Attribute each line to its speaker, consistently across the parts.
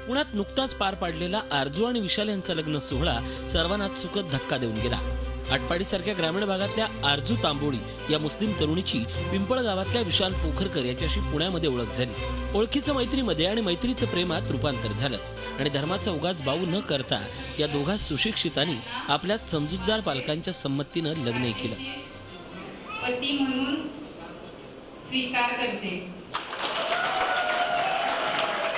Speaker 1: पुण्यात नुकताच पार पाडलेला आरजू आणि विशाल यांचा लग्न सोहळा सर्वांनाच सुखद धक्का देऊन गेला। आटपाडीसारख्या ग्रामीण भागातल्या आरजू तांबोळी या मुस्लिम तरुणीची पिंपळ गावातल्या विशाल पोखरकर याच्याशी पुण्यामध्ये ओळख झाली। ओळखीचं मैत्रीमध्ये आणि मैत्रीचं प्रेमात रूपांतर झालं आणि धर्माचा उगाच बाऊ न करता या दोघा सुशिक्षितांनी आपल्या समजूतदार पालकांच्या संमतीनं लग्नही केलं।
Speaker 2: पती म्हणून स्वीकार करते।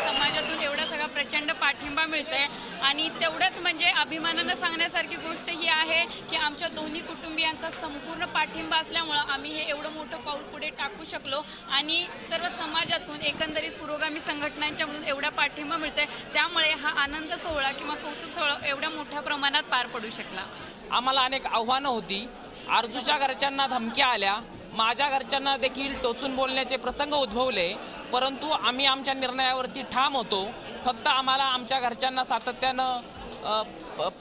Speaker 3: समाजातून एवढा सगळा प्रचंड पाठिंबा मिळतोय आणि तेवढंच म्हणजे अभिमानानं सांगण्यासारखी गोष्ट ही आहे की आमच्या दोन्ही कुटुंबियांचा संपूर्ण पाठिंबा असल्यामुळे आम्ही हे एवढं मोठं पाऊल पुढे टाकू शकलो आणि सर्व समाजातून एकंदरीत पुरोगामी संघटनांच्या एवढा पाठिंबा मिळतोय, त्यामुळे हा आनंद सोहळा किंवा कौतुक सोहळा एवढ्या मोठ्या प्रमाणात पार पडू शकला।
Speaker 4: आम्हाला अनेक आव्हानं होती, आरजूच्या घरच्यांना धमक्या आल्या, माझ्या घरच्यांना देखील टोचून बोलण्याचे प्रसंग उद्भवले, परंतु आम्ही आमच्या निर्णयावरती ठाम होतो। फक्त आम्हाला आमच्या घरच्यांना सातत्यानं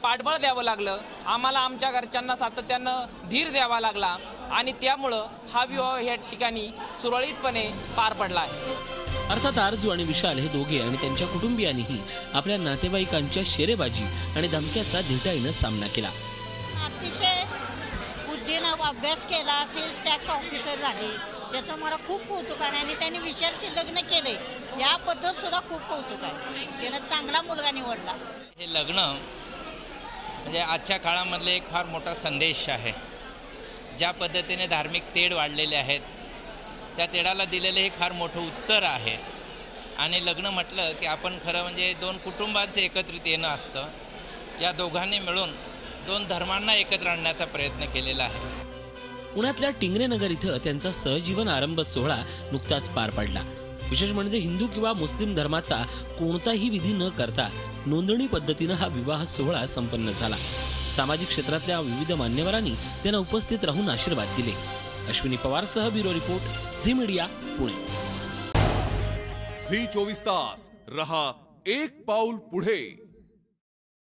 Speaker 4: पाठबळ द्यावं लागलं, आम्हाला आमच्या घरच्यांना सातत्यानं धीर द्यावा लागला आणि त्यामुळं हा विवाह या ठिकाणी सुरळीतपणे पार पडला आहे।
Speaker 1: अर्थात आरजू आणि विशाल हे दोघे आणि त्यांच्या कुटुंबियांनीही आपल्या नातेवाईकांच्या शेरेबाजी आणि धमक्याचा धीटाईनं सामना केला।
Speaker 5: अतिशय बुद्धीनं अभ्यास केला, सेल्स टॅक्स ऑफिसर झाले, याचं मला खूप कौतुक आहे आणि त्यांनी विशालशी लग्न केले याबद्दल सुद्धा खूप कौतुक आहे। त्यानं चांगला मुलगा निवडला।
Speaker 6: हे लग्न म्हणजे आजच्या काळामधले एक फार मोठा संदेश आहे। ज्या पद्धतीने धार्मिक तेढ वाढलेले आहेत त्या तेढाला दिलेलं एक फार मोठं उत्तर आहे आणि लग्न म्हटलं की आपण खरं म्हणजे दोन कुटुंबांचे एकत्रित येणं असतं। या दोघांनी मिळून दोन धर्मांना एकत्र आणण्याचा प्रयत्न केलेला आहे।
Speaker 1: पुण्यातल्या टिंगरे नगर इथं त्यांचा सहजीवन आरंभ सोहळा नुकताच पार पडला। विशेष म्हणजे हिंदू किंवा मुस्लिम धर्माचा कोणताही विधी न करता नोंदणी पद्धतीनं हा विवाह सोहळा संपन्न झाला। सामाजिक क्षेत्रातल्या विविध मान्यवरांनी त्यांना उपस्थित राहून आशीर्वाद दिले। अश्विनी पवारसह bureau report Zee media Pune.
Speaker 7: Zee 24 तास रहा एक पाऊल पुढे।